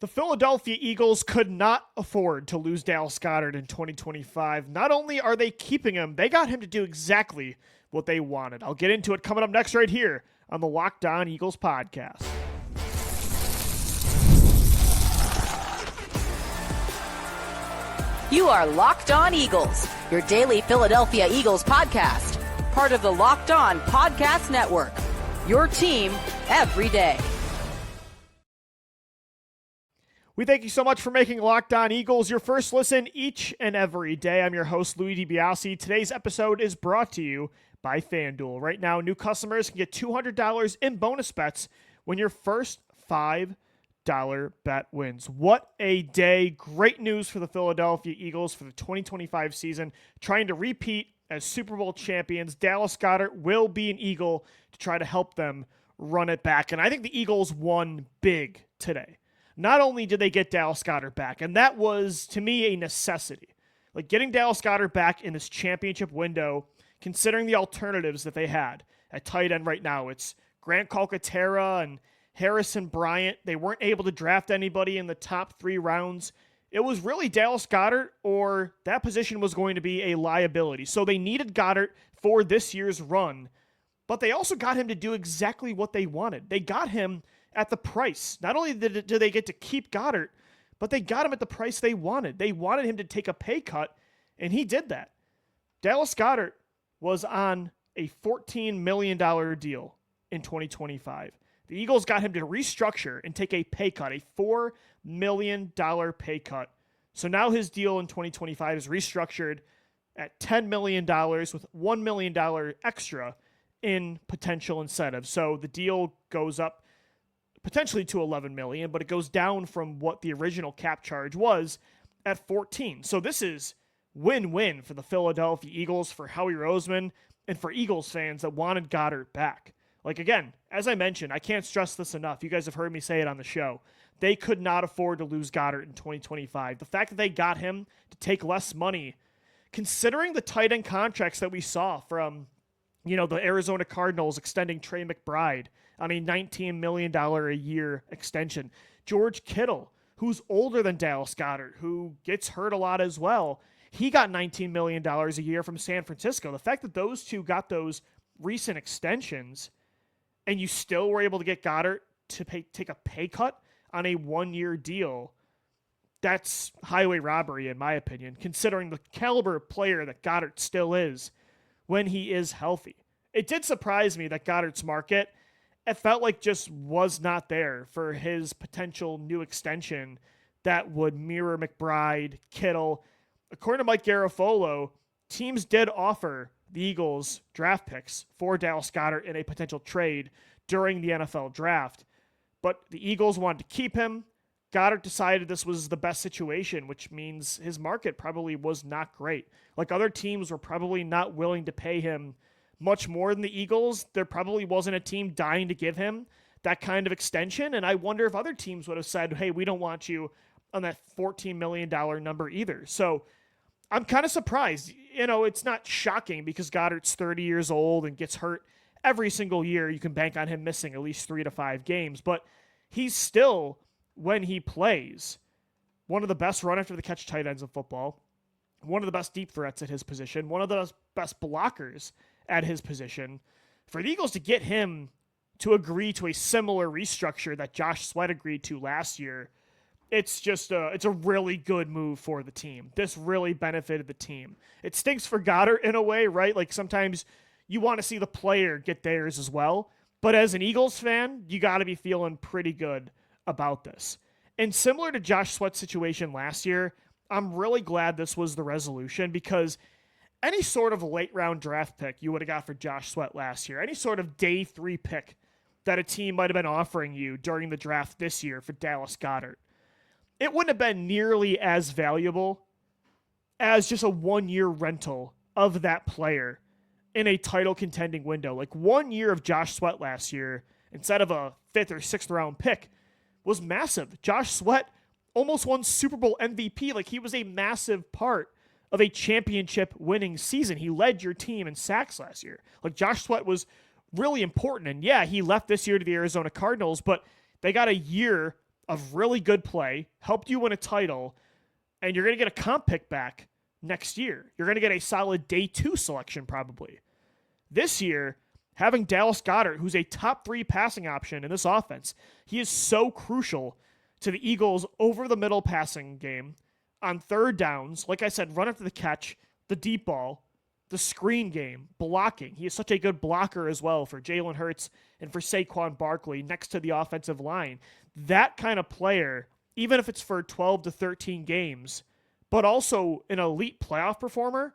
The Philadelphia Eagles could not afford to lose Dallas Goedert in 2025. Not only are they keeping him, they got him to do exactly what they wanted. I'll get into it coming up next right here on the Locked On Eagles podcast. You are Locked On Eagles, your daily Philadelphia Eagles podcast. Part of the Locked On Podcast Network, your team every day. We thank you so much for making Locked On Eagles your first listen each and every day. I'm your host, Louie DiBiase. Today's episode is brought to you by FanDuel. Right now, new customers can get $200 in bonus bets when your first $5 bet wins. What a day. Great news for the Philadelphia Eagles for the 2025 season. Trying to repeat as Super Bowl champions. Dallas Goedert will be an Eagle to try to help them run it back. And I think the Eagles won big today. Not only did they get Dallas Goedert back, and that was, to me, a necessity. Like, getting Dallas Goedert back in this championship window, considering the alternatives that they had at tight end right now. It's Grant Calcaterra and Harrison Bryant. They weren't able to draft anybody in the top 3 rounds. It was really Dallas Goedert, or that position was going to be a liability. So they needed Goedert for this year's run, but they also got him to do exactly what they wanted. They got him at the price. Not only did they get to keep Goedert, but they got him at the price they wanted. They wanted him to take a pay cut, and he did that. Dallas Goedert was on a $14 million deal in 2025. The Eagles got him to restructure and take a pay cut, a $4 million pay cut. So now his deal in 2025 is restructured at $10 million with $1 million extra in potential incentives. So the deal goes up potentially to $11 million, but it goes down from what the original cap charge was at $14. So this is win-win for the Philadelphia Eagles, for Howie Roseman, and for Eagles fans that wanted Goedert back. Like, again, as I mentioned, I can't stress this enough. You guys have heard me say it on the show. They could not afford to lose Goedert in 2025. The fact that they got him to take less money, considering the tight end contracts that we saw from, the Arizona Cardinals extending Trey McBride on a $19 million a year extension. George Kittle, who's older than Dallas Goedert, who gets hurt a lot as well, he got $19 million a year from San Francisco. The fact that those two got those recent extensions and you still were able to get Goedert to take a pay cut on a 1-year deal, that's highway robbery in my opinion, considering the caliber of player that Goedert still is when he is healthy. It did surprise me that Goedert's market, it felt like just was not there for his potential new extension that would mirror McBride, Kittle. According to Mike Garafolo, teams did offer the Eagles draft picks for Dallas Goedert in a potential trade during the NFL draft, but the Eagles wanted to keep him. Goedert decided this was the best situation, which means his market probably was not great. Like, other teams were probably not willing to pay him much more than the Eagles. There probably wasn't a team dying to give him that kind of extension, and I wonder if other teams would have said, hey, we don't want you on that $14 million number either. So I'm kind of surprised. It's not shocking because Goedert's 30 years old and gets hurt every single year. You can bank on him missing at least 3 to 5 games, but he's still, when he plays, one of the best run after the catch tight ends in football, one of the best deep threats at his position, one of the best blockers at his position. For the Eagles to get him to agree to a similar restructure that Josh Sweat agreed to last year, it's a really good move for the team. This really benefited the team. It stinks for Goedert in a way, right? Like, sometimes you want to see the player get theirs as well, but as an Eagles fan, you got to be feeling pretty good about this. And similar to Josh Sweat's situation last year, I'm really glad this was the resolution, because any sort of late round draft pick you would have got for Josh Sweat last year, any sort of day 3 pick that a team might have been offering you during the draft this year for Dallas Goedert, it wouldn't have been nearly as valuable as just a 1-year rental of that player in a title contending window. Like, 1 year of Josh Sweat last year, instead of a 5th or 6th round pick, was massive. Josh Sweat almost won Super Bowl MVP. Like, he was a massive part of a championship winning season. He led your team in sacks last year. Like, Josh Sweat was really important. And yeah, he left this year to the Arizona Cardinals, but they got a year of really good play, helped you win a title, and you're going to get a comp pick back next year. You're going to get a solid day 2 selection probably. This year, having Dallas Goedert, who's a top 3 passing option in this offense, he is so crucial to the Eagles' over-the-middle passing game on third downs. Like I said, run after the catch, the deep ball, the screen game, blocking. He is such a good blocker as well for Jalen Hurts and for Saquon Barkley next to the offensive line. That kind of player, even if it's for 12 to 13 games, but also an elite playoff performer,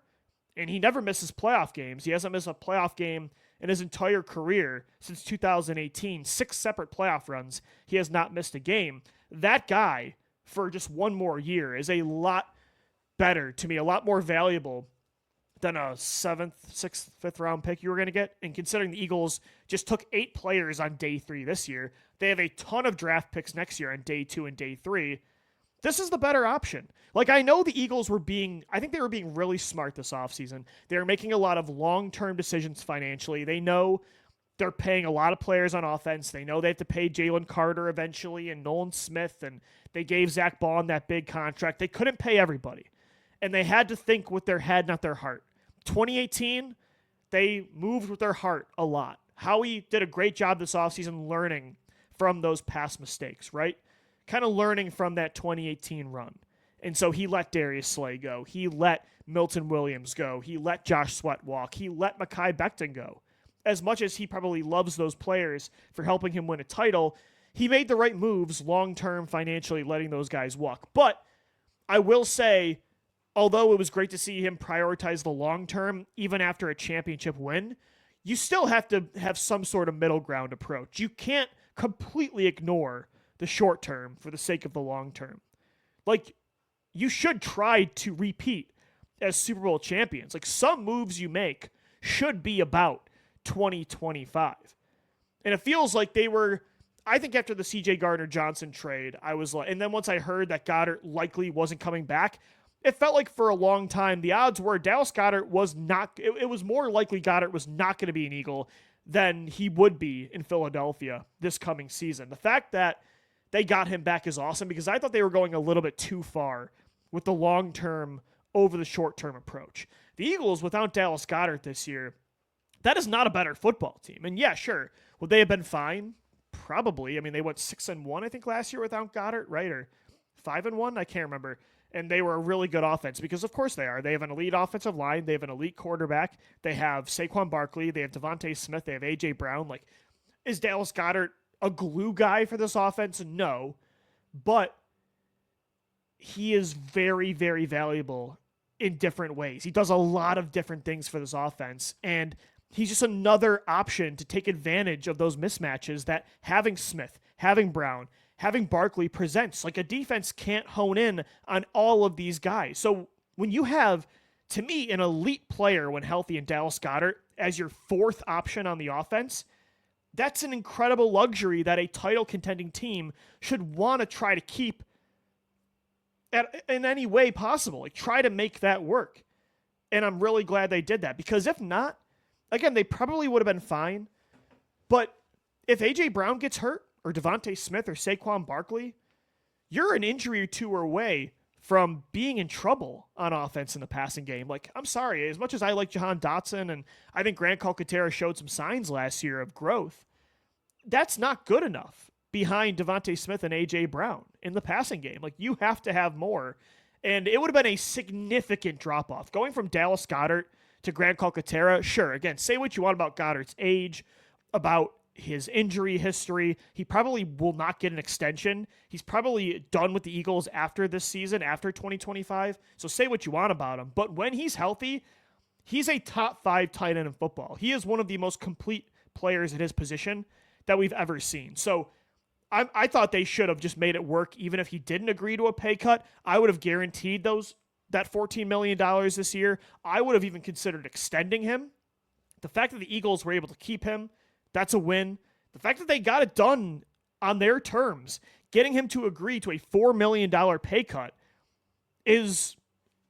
and he never misses playoff games. He hasn't missed a playoff game in his entire career since 2018. 6 separate playoff runs. He has not missed a game. That guy, for just one more year, is a lot better to me, a lot more valuable than a 7th, 6th, 5th round pick you were going to get. And considering the Eagles just took 8 players on day 3 this year, they have a ton of draft picks next year on day 2 and day 3. This is the better option. Like, I know the Eagles I think they were being really smart this offseason. They were making a lot of long-term decisions financially. They know they're paying a lot of players on offense. They know they have to pay Jalen Carter eventually and Nolan Smith, and they gave Zach Bond that big contract. They couldn't pay everybody, and they had to think with their head, not their heart. 2018, they moved with their heart a lot. Howie did a great job this offseason learning from those past mistakes, right? Kind of learning from that 2018 run. And so he let Darius Slay go. He let Milton Williams go. He let Josh Sweat walk. He let Mekhi Becton go. As much as he probably loves those players for helping him win a title, he made the right moves long-term financially letting those guys walk. But I will say, although it was great to see him prioritize the long-term, even after a championship win, you still have to have some sort of middle ground approach. You can't completely ignore the short term for the sake of the long term. Like, you should try to repeat as Super Bowl champions. Like, some moves you make should be about 2025. And it feels like they were, I think after the CJ Gardner-Johnson trade, I was like, and then once I heard that Goddard likely wasn't coming back, it felt like for a long time, the odds were Dallas Goedert was not, it was more likely Goddard was not going to be an Eagle than he would be in Philadelphia this coming season. The fact that they got him back is awesome because I thought they were going a little bit too far with the long-term over the short-term approach. The Eagles, without Dallas Goedert this year, that is not a better football team. And yeah, sure, would they have been fine? Probably. I mean, they went 6-1, I think, last year without Goedert, right? Or 5-1? I can't remember. And they were a really good offense because, of course, they are. They have an elite offensive line. They have an elite quarterback. They have Saquon Barkley. They have Devontae Smith. They have A.J. Brown. Like, is Dallas Goedert a glue guy for this offense? No. But he is very, very valuable in different ways. He does a lot of different things for this offense. And he's just another option to take advantage of those mismatches that having Smith, having Brown, having Barkley presents. Like, a defense can't hone in on all of these guys. So when you have, to me, an elite player when healthy in Dallas Goedert as your 4th option on the offense, that's an incredible luxury that a title contending team should want to try to keep in any way possible. Like, try to make that work. And I'm really glad they did that because if not, again, they probably would have been fine. But if A.J. Brown gets hurt, or Devontae Smith or Saquon Barkley, you're an injury or 2 away from being in trouble on offense in the passing game. Like, I'm sorry, as much as I like Jahan Dotson, and I think Grant Calcaterra showed some signs last year of growth, that's not good enough behind Devontae Smith and A.J. Brown in the passing game. Like, you have to have more. And it would have been a significant drop-off. Going from Dallas Goedert to Grant Calcaterra, sure, again, say what you want about Goddard's age, about his injury history. He probably will not get an extension. He's probably done with the Eagles after this season, after 2025. So say what you want about him. But when he's healthy, he's a top 5 tight end in football. He is one of the most complete players at his position that we've ever seen. So I thought they should have just made it work. Even if he didn't agree to a pay cut, I would have guaranteed that $14 million this year. I would have even considered extending him. The fact that the Eagles were able to keep him, that's a win. The fact that they got it done on their terms, getting him to agree to a $4 million pay cut, is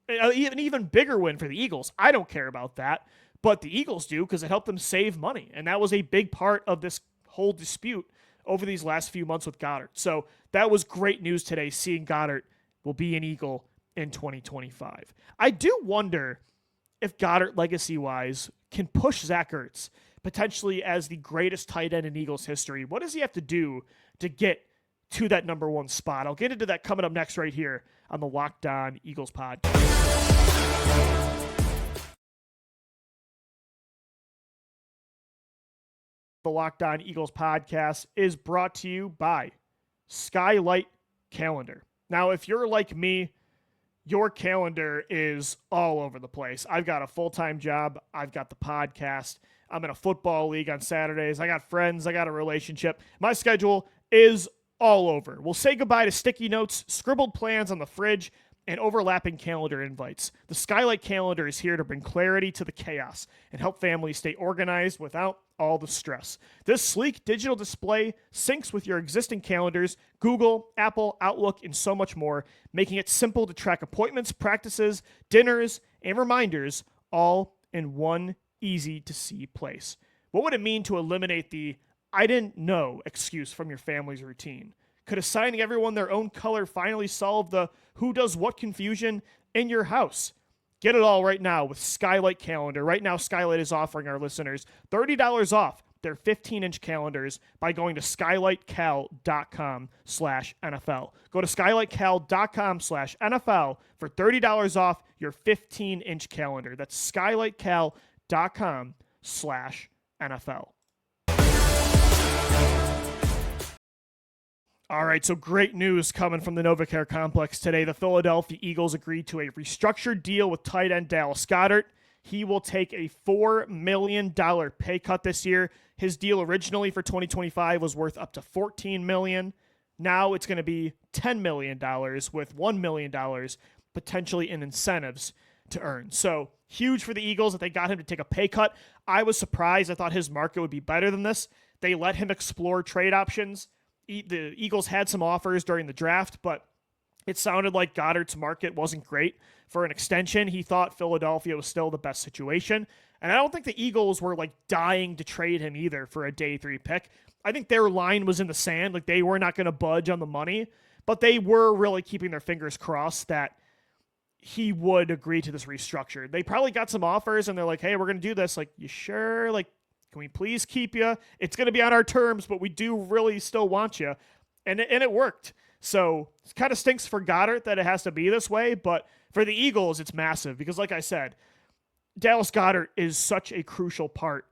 an even bigger win for the Eagles. I don't care about that, but the Eagles do because it helped them save money. And that was a big part of this whole dispute over these last few months with Goedert. So that was great news today, seeing Goedert will be an Eagle in 2025. I do wonder if Goedert, legacy-wise, can push Zach Ertz potentially as the greatest tight end in Eagles history. What does he have to do to get to that number one spot? I'll get into that coming up next right here on the Locked On Eagles podcast. The Locked On Eagles podcast is brought to you by Skylight Calendar. Now, if you're like me, your calendar is all over the place. I've got a full-time job. I've got the podcast. I'm in a football league on Saturdays. I got friends. I got a relationship. My schedule is all over. We'll say goodbye to sticky notes, scribbled plans on the fridge, and overlapping calendar invites. The Skylight Calendar is here to bring clarity to the chaos and help families stay organized without all the stress. This sleek digital display syncs with your existing calendars, Google, Apple, Outlook, and so much more, making it simple to track appointments, practices, dinners, and reminders all in one easy-to-see place. What would it mean to eliminate the "I didn't know" excuse from your family's routine? Could assigning everyone their own color finally solve the who does what confusion in your house? Get it all right now with Skylight Calendar. Right now, Skylight is offering our listeners $30 off their 15-inch calendars by going to skylightcal.com/NFL. Go to skylightcal.com/NFL for $30 off your 15-inch calendar. That's skylightcal.com/NFL. All right, so great news coming from the NovaCare Complex today. The Philadelphia Eagles agreed to a restructured deal with tight end Dallas Goedert. He will take a $4 million pay cut this year. His deal originally for 2025 was worth up to $14 million. Now it's going to be $10 million with $1 million potentially in incentives to earn. So huge for the Eagles that they got him to take a pay cut. I was surprised. I thought his market would be better than this. They let him explore trade options. The Eagles had some offers during the draft, but it sounded like Goddard's market wasn't great for an extension. He thought Philadelphia was still the best situation. And I don't think the Eagles were like dying to trade him either for a day 3 pick. I think their line was in the sand. Like they were not going to budge on the money, but they were really keeping their fingers crossed that he would agree to this restructure. They probably got some offers and they're like, hey, we're going to do this. Like, you sure? Like, can we please keep you? It's going to be on our terms, but we do really still want you. And it worked. So it kind of stinks for Goedert that it has to be this way, but for the Eagles, it's massive because, like I said, Dallas Goedert is such a crucial part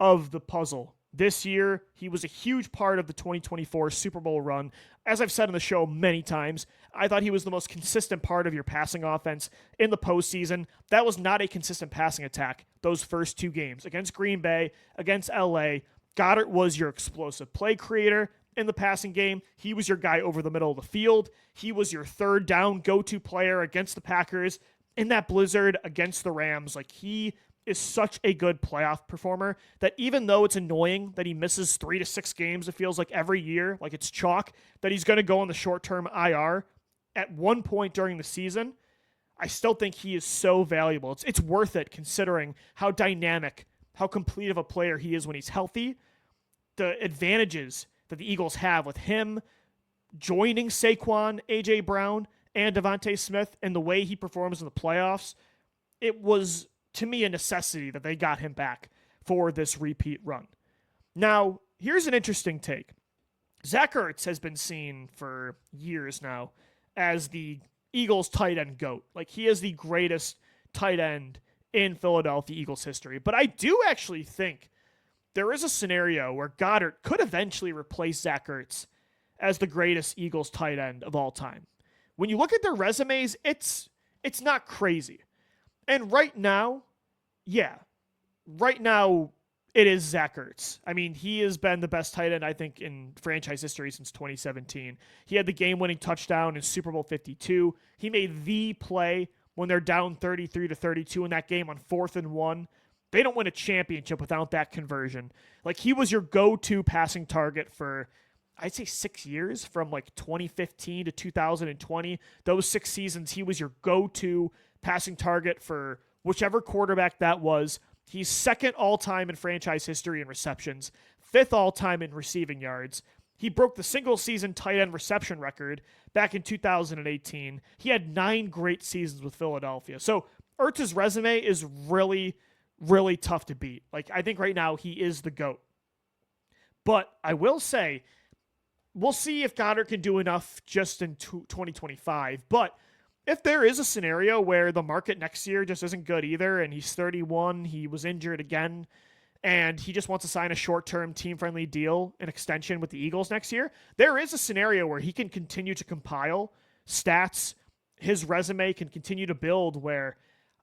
of the puzzle. This year, he was a huge part of the 2024 Super Bowl run. As I've said on the show many times, I thought he was the most consistent part of your passing offense in the postseason. That was not a consistent passing attack those first 2 games. Against Green Bay, against LA, Goedert was your explosive play creator in the passing game. He was your guy over the middle of the field. He was your third down go-to player against the Packers in that blizzard against the Rams. Like, he is such a good playoff performer that even though it's annoying that he misses 3 to 6 games, it feels like every year, like it's chalk, that he's going to go on the short-term IR at one point during the season, I still think he is so valuable. It's worth it considering how dynamic, how complete of a player he is when he's healthy, the advantages that the Eagles have with him joining Saquon, A.J. Brown, and Devontae Smith, and the way he performs in the playoffs. It was, to me, a necessity that they got him back for this repeat run. Now, here's an interesting take. Zach Ertz has been seen for years now as the Eagles tight end GOAT. Like, he is the greatest tight end in Philadelphia Eagles history. But I do actually think there is a scenario where Goedert could eventually replace Zach Ertz as the greatest Eagles tight end of all time. When you look at their resumes, it's not crazy. And right now, it is Zach Ertz. I mean, he has been the best tight end, I think, in franchise history since 2017. He had the game-winning touchdown in Super Bowl 52. He made the play when they're down 33-32 in that game on 4th and 1. They don't win a championship without that conversion. Like, he was your go-to passing target for, I'd say, 6 years, from like 2015 to 2020. Those 6 seasons, he was your go-to passing target for whichever quarterback that was. He's second all-time in franchise history in receptions, 5th all-time in receiving yards. He broke the single-season tight end reception record back in 2018. He had 9 great seasons with Philadelphia. So Ertz's resume is really, really tough to beat. Like, I think right now he is the GOAT. But I will say, we'll see if Goedert can do enough just in 2025. But if there is a scenario where the market next year just isn't good either, and he's 31, he was injured again, and he just wants to sign a short-term team-friendly deal, an extension with the Eagles next year, there is a scenario where he can continue to compile stats. His resume can continue to build where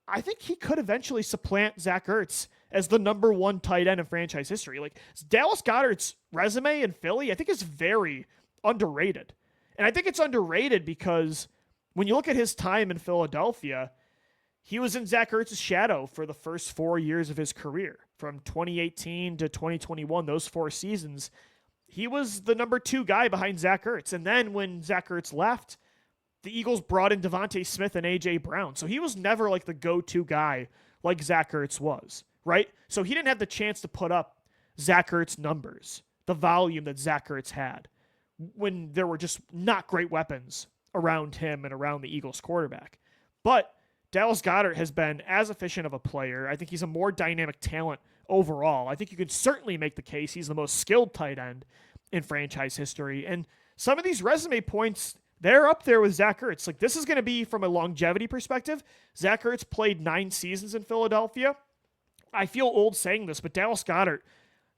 I think he could eventually supplant Zach Ertz as the number 1 tight end in franchise history. Like, Dallas Goedert's resume in Philly, I think, is very underrated. And I think it's underrated because when you look at his time in Philadelphia, he was in Zach Ertz's shadow for the first 4 years of his career. From 2018 to 2021, those 4 seasons, he was the number 2 guy behind Zach Ertz. And then when Zach Ertz left, the Eagles brought in Devontae Smith and A.J. Brown. So he was never like the go-to guy like Zach Ertz was, right? So he didn't have the chance to put up Zach Ertz numbers, the volume that Zach Ertz had, when there were just not great weapons around him and around the Eagles quarterback. But Dallas Goedert has been as efficient of a player. I think he's a more dynamic talent overall. I think you could certainly make the case he's the most skilled tight end in franchise history. And some of these resume points, they're up there with Zach Ertz. Like, this is going to be from a longevity perspective. Zach Ertz played 9 seasons in Philadelphia. I feel old saying this, but Dallas Goedert,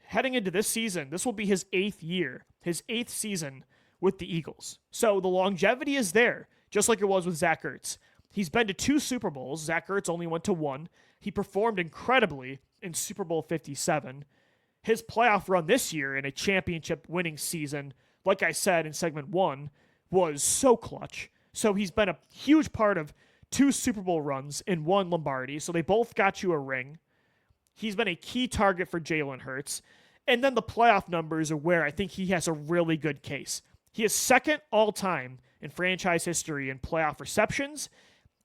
heading into this season, this will be his 8th year, his 8th season with the Eagles. So the longevity is there, just like it was with Zach Ertz. He's been to 2 Super Bowls. Zach Ertz only went to 1. He performed incredibly in Super Bowl 57. His playoff run this year in a championship winning season, like I said in segment 1, was so clutch. So he's been a huge part of 2 Super Bowl runs in 1 Lombardi. So they both got you a ring. He's been a key target for Jalen Hurts. And then the playoff numbers are where I think he has a really good case. He is second all-time in franchise history in playoff receptions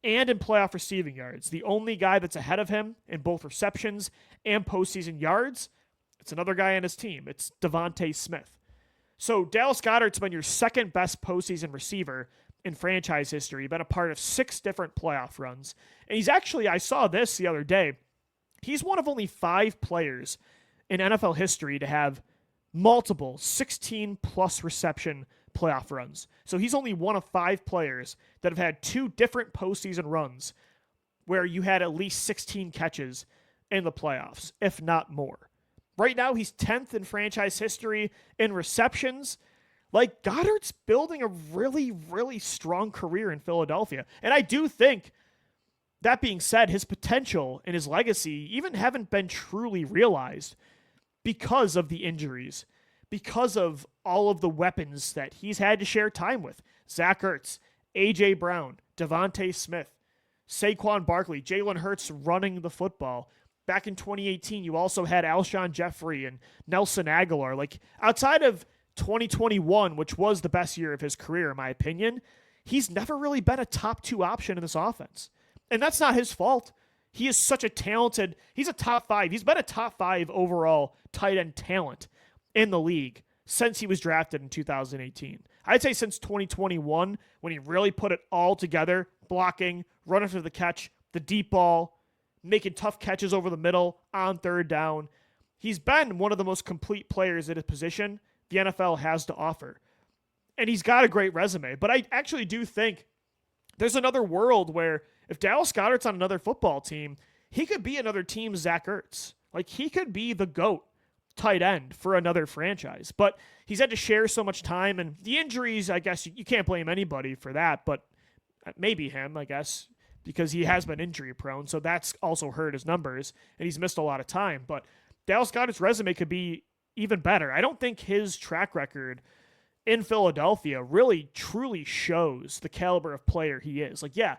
and in playoff receiving yards. The only guy that's ahead of him in both receptions and postseason yards, it's another guy on his team. It's Devontae Smith. So Dallas Goedert's been your second best postseason receiver in franchise history, been a part of 6 different playoff runs. And he's actually, I saw this the other day, he's one of only 5 players in NFL history to have multiple 16-plus reception playoff runs. So he's only one of 5 players that have had 2 different postseason runs where you had at least 16 catches in the playoffs, if not more. Right now, he's 10th in franchise history in receptions. Like, Goedert's building a really, really strong career in Philadelphia. And I do think, that being said, his potential and his legacy even haven't been truly realized because of the injuries, because of all of the weapons that he's had to share time with. Zach Ertz, A.J. Brown, Devontae Smith, Saquon Barkley, Jalen Hurts running the football. Back in 2018, you also had Alshon Jeffrey and Nelson Aguilar. Like, outside of 2021, which was the best year of his career, in my opinion, he's never really been a top 2 option in this offense. And that's not his fault. He is such a talented, he's a top 5. He's been a top 5 overall tight end talent in the league since he was drafted in 2018. I'd say since 2021, when he really put it all together, blocking, running for the catch, the deep ball, making tough catches over the middle on 3rd down. He's been one of the most complete players at his position the NFL has to offer. And he's got a great resume. But I actually do think there's another world where if Dallas Goedert's on another football team, he could be another team's Zach Ertz. Like, he could be the GOAT tight end for another franchise. But he's had to share so much time. And the injuries, I guess you can't blame anybody for that. But maybe him, I guess, because he has been injury prone. So that's also hurt his numbers, and he's missed a lot of time. But Dallas Goedert's resume could be even better. I don't think his track record in Philadelphia really truly shows the caliber of player he is. Like, yeah,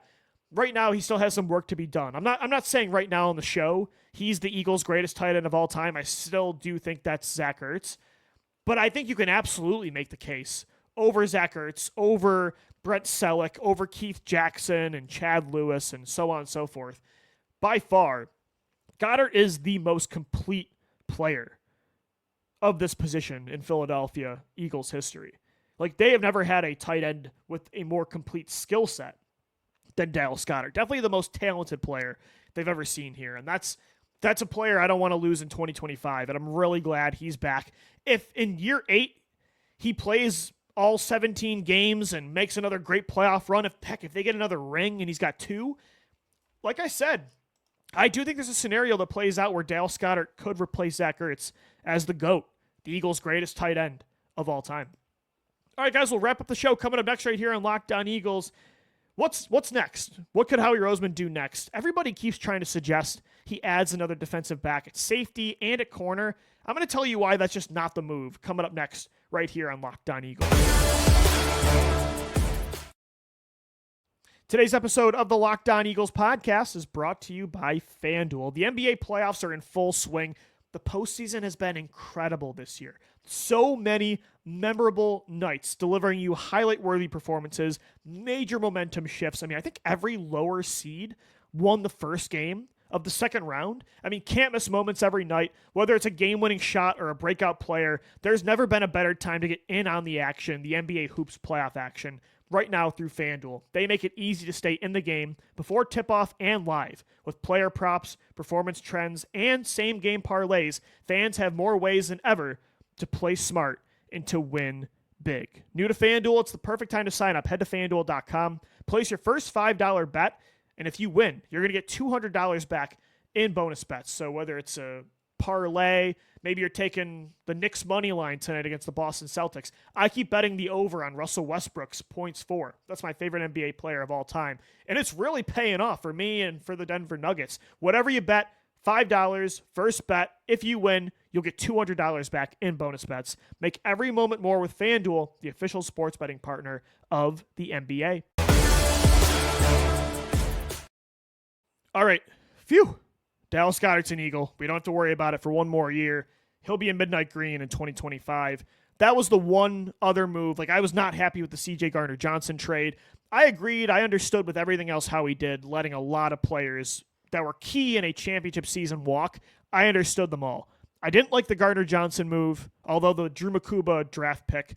right now he still has some work to be done. I'm not saying right now on the show he's the Eagles' greatest tight end of all time. I still do think that's Zach Ertz. But I think you can absolutely make the case over Zach Ertz, over Brett Selleck, over Keith Jackson and Chad Lewis and so on and so forth. By far, Goedert is the most complete player of this position in Philadelphia Eagles history. Like, they have never had a tight end with a more complete skill set than Dallas Goedert. Definitely the most talented player they've ever seen here. And that's a player I don't want to lose in 2025. And I'm really glad he's back. If in year 8 he plays all 17 games and makes another great playoff run, if they get another ring and he's got 2, like I said, I do think there's a scenario that plays out where Dallas Goedert could replace Zach Ertz as the GOAT, the Eagles' greatest tight end of all time. All right, guys, we'll wrap up the show. Coming up next right here on Locked On Eagles. What's next? What could Howie Roseman do next? Everybody keeps trying to suggest he adds another defensive back at safety and at corner. I'm going to tell you why that's just not the move. Coming up next right here on Locked On Eagles. Today's episode of the Locked On Eagles podcast is brought to you by FanDuel. The NBA playoffs are in full swing. The postseason has been incredible this year. So many memorable nights delivering you highlight-worthy performances, major momentum shifts. I think every lower seed won the first game of the second round. Can't miss moments every night, whether it's a game-winning shot or a breakout player. There's never been a better time to get in on the action, the NBA Hoops playoff action, right now through FanDuel. They make it easy to stay in the game before tip-off and live. With player props, performance trends, and same-game parlays, fans have more ways than ever to play smart and to win big. New to FanDuel, it's the perfect time to sign up. Head to FanDuel.com, place your first $5 bet, and if you win, you're going to get $200 back in bonus bets. So whether it's a parlay, maybe you're taking the Knicks money line tonight against the Boston Celtics. I keep betting the over on Russell Westbrook's points 4. That's my favorite NBA player of all time. And it's really paying off for me and for the Denver Nuggets. Whatever you bet, $5, first bet. If you win, you'll get $200 back in bonus bets. Make every moment more with FanDuel, the official sports betting partner of the NBA. All right. Phew. Dallas Goedert's an Eagle. We don't have to worry about it for one more year. He'll be in midnight green in 2025. That was the one other move. I was not happy with the C.J. Gardner-Johnson trade. I agreed. I understood with everything else how he did, letting a lot of players that were key in a championship season walk. I understood them all. I didn't like the Gardner-Johnson move, although the Drew Makuba draft pick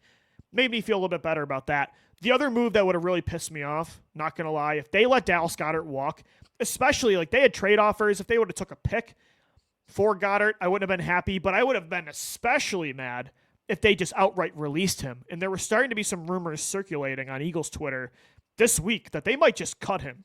made me feel a little bit better about that. The other move that would have really pissed me off, not going to lie, if they let Dallas Goedert walk, especially they had trade offers, if they would have took a pick for Goedert, I wouldn't have been happy, but I would have been especially mad if they just outright released him. And there were starting to be some rumors circulating on Eagles Twitter this week that they might just cut him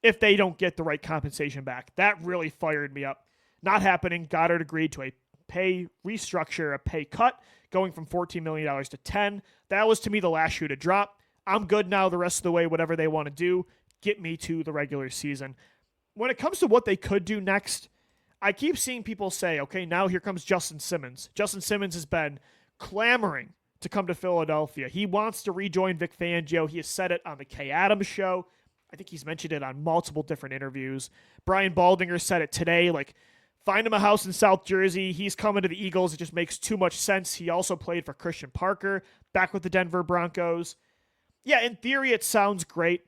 if they don't get the right compensation back. That really fired me up. Not happening. Goedert agreed to a pay restructure, a pay cut, going from $14 million to $10. That was, to me, the last shoe to drop. I'm good now the rest of the way, whatever they want to do. Get me to the regular season. When it comes to what they could do next, I keep seeing people say, okay, now here comes Justin Simmons. Justin Simmons has been clamoring to come to Philadelphia. He wants to rejoin Vic Fangio. He has said it on the Kay Adams show. I think he's mentioned it on multiple different interviews. Brian Baldinger said it today, find him a house in South Jersey. He's coming to the Eagles. It just makes too much sense. He also played for Christian Parker back with the Denver Broncos. Yeah, in theory, it sounds great.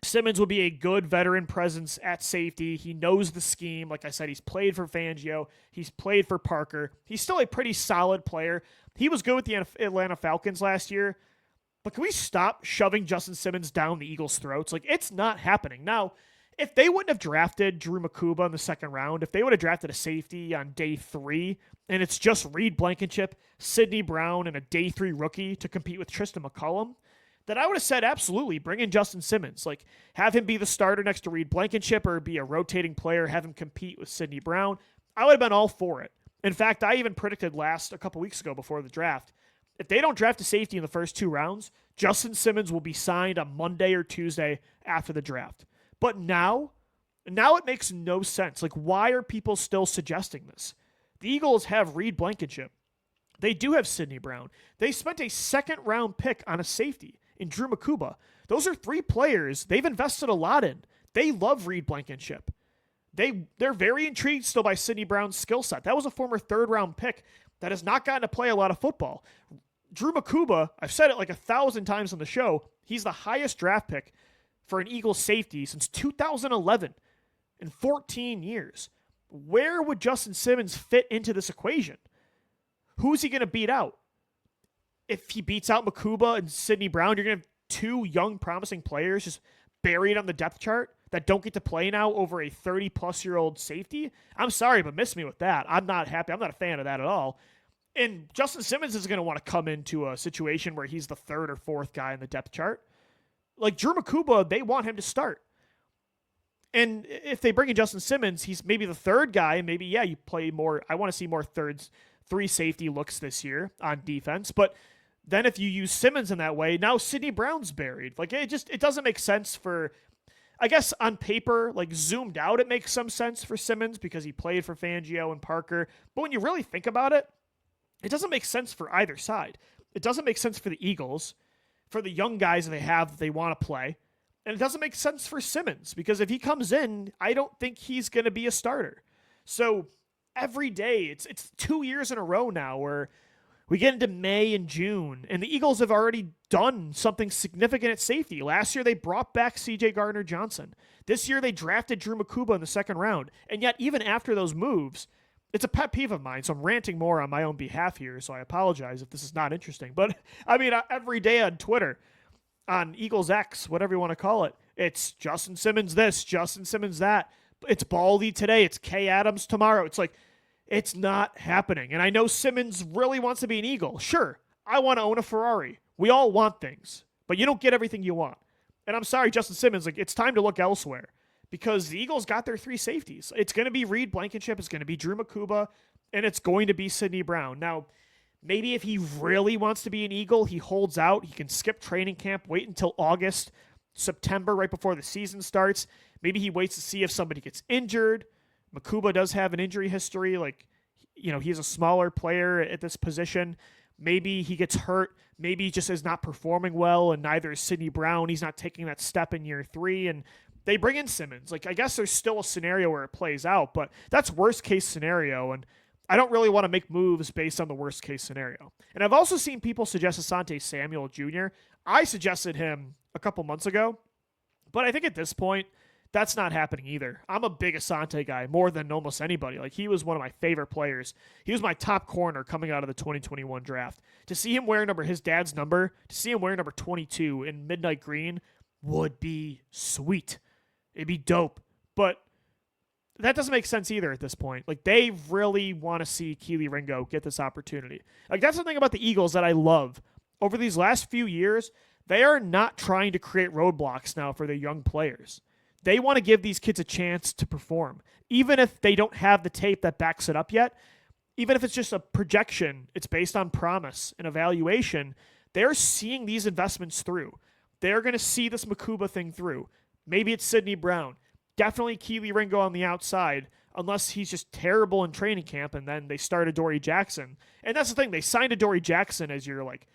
Simmons would be a good veteran presence at safety. He knows the scheme. Like I said, he's played for Fangio. He's played for Parker. He's still a pretty solid player. He was good with the Atlanta Falcons last year. But can we stop shoving Justin Simmons down the Eagles' throats? It's not happening. Now, if they wouldn't have drafted Drew Makuba in the second round, if they would have drafted a safety on day 3, and it's just Reed Blankenship, Sidney Brown, and a day 3 rookie to compete with Tristan McCullum, then I would have said absolutely bring in Justin Simmons. Have him be the starter next to Reed Blankenship or be a rotating player, have him compete with Sidney Brown. I would have been all for it. In fact, I even predicted a couple weeks ago before the draft, if they don't draft a safety in the first 2 rounds, Justin Simmons will be signed on Monday or Tuesday after the draft. But now it makes no sense. Why are people still suggesting this? The Eagles have Reed Blankenship. They do have Sidney Brown. They spent a second-round pick on a safety in Drew Makuba. Those are 3 players they've invested a lot in. They love Reed Blankenship. They're very intrigued still by Sidney Brown's skill set. That was a former 3rd-round pick that has not gotten to play a lot of football. Drew Makuba, I've said it 1,000 times on the show, he's the highest draft pick for an Eagles safety since 2011 in 14 years. Where would Justin Simmons fit into this equation? who's he going to beat out? If he beats out Makuba and Sidney Brown, you're going to have two young, promising players just buried on the depth chart that don't get to play now over a 30-plus-year-old safety. I'm sorry, but miss me with that. I'm not happy. I'm not a fan of that at all. And Justin Simmons is going to want to come into a situation where he's the third or fourth guy in the depth chart. Like Drew Makuba, they want him to start. And if they bring in Justin Simmons, he's maybe the third guy, and maybe, you play more. I want to see more three safety looks this year on defense. But then if you use Simmons in that way, now Sidney Brown's buried. Like, it doesn't make sense for, I guess on paper, like zoomed out, it makes some sense for Simmons because he played for Fangio and Parker. But when you really think about it, it doesn't make sense for either side. It doesn't make sense for the Eagles, for the young guys that they want to play. And it doesn't make sense for Simmons because if he comes in, I don't think he's going to be a starter. So every day, it's 2 years in a row now where we get into May and June, and the Eagles have already done something significant at safety. Last year, they brought back C.J. Gardner-Johnson. This year, they drafted Drew Makuba in the second round. And yet, even after those moves, it's a pet peeve of mine, so I'm ranting more on my own behalf here, so I apologize if this is not interesting. But, I mean, every day on Twitter, on Eagles X, whatever you want to call it, it's Justin Simmons this, Justin Simmons that. It's Baldy today. It's Kay Adams tomorrow. It's like, it's not happening. And I know Simmons really wants to be an Eagle. Sure, I want to own a Ferrari. We all want things, but you don't get everything you want. And I'm sorry, Justin Simmons, like, it's time to look elsewhere because the Eagles got their three safeties. It's going to be Reed Blankenship, it's going to be Drew Makuba, and it's going to be Sidney Brown. Now, maybe if he really wants to be an Eagle, he holds out. He can skip training camp, wait until August, September, right before the season starts. Maybe he waits to see if somebody gets injured. Makuba does have an injury history. Like, he's a smaller player at this position. Maybe he gets hurt. Maybe he just is not performing well, and neither is Sidney Brown. He's not taking that step in year 3, and they bring in Simmons. Like, I guess there's still a scenario where it plays out, but that's worst-case scenario, and I don't really want to make moves based on the worst-case scenario. And I've also seen people suggest Asante Samuel Jr. I suggested him a couple months ago, but I think at this point, that's not happening either. I'm a big Asante guy, more than almost anybody. Like, he was one of my favorite players. He was my top corner coming out of the 2021 draft. To see him wear his dad's number, to see him wear number 22 in midnight green would be sweet. It'd be dope. But that doesn't make sense either at this point. Like, they really want to see Kelee Ringo get this opportunity. Like, that's the thing about the Eagles that I love. Over these last few years, they are not trying to create roadblocks now for their young players. They want to give these kids a chance to perform. Even if they don't have the tape that backs it up yet, even if it's just a projection, it's based on promise and evaluation, they're seeing these investments through. They're going to see this Makuba thing through. Maybe it's Sidney Brown. Definitely Kelee Ringo on the outside, unless he's just terrible in training camp and then they start Adoree Jackson. And that's the thing. They signed Adoree Jackson as your, like,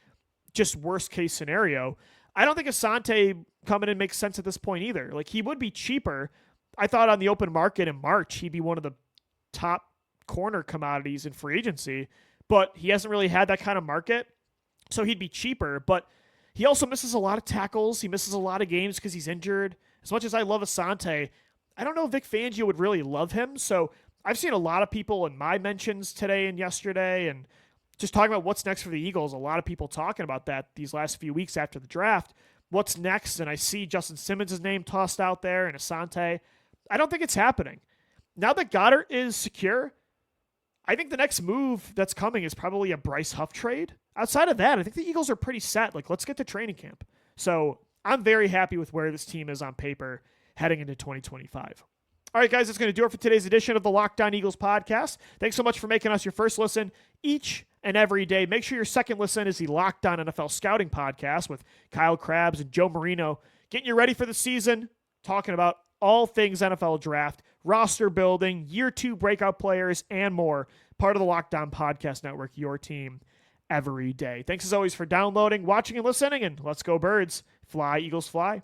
just worst case scenario. I don't think Asante coming in makes sense at this point either. Like, he would be cheaper. I thought on the open market in March, he'd be one of the top corner commodities in free agency, but he hasn't really had that kind of market, so he'd be cheaper. But he also misses a lot of tackles. He misses a lot of games because he's injured. As much as I love Asante, I don't know if Vic Fangio would really love him. So I've seen a lot of people in my mentions today and yesterday and just talking about what's next for the Eagles. A lot of people talking about that these last few weeks after the draft. What's next? And I see Justin Simmons' name tossed out there and Asante. I don't think it's happening. Now that Goedert is secure, I think the next move that's coming is probably a Bryce Huff trade. Outside of that, I think the Eagles are pretty set. Like, let's get to training camp. So I'm very happy with where this team is on paper heading into 2025. All right, guys, that's going to do it for today's edition of the Locked On Eagles podcast. Thanks so much for making us your first listen each and every day. Make sure your second listen is the Locked On NFL Scouting podcast with Kyle Krabs and Joe Marino, getting you ready for the season, talking about all things NFL draft, roster building, year 2 breakout players, and more. Part of the Locked On Podcast Network, your team every day. Thanks as always for downloading, watching, and listening, and let's go Birds. Fly, Eagles, fly.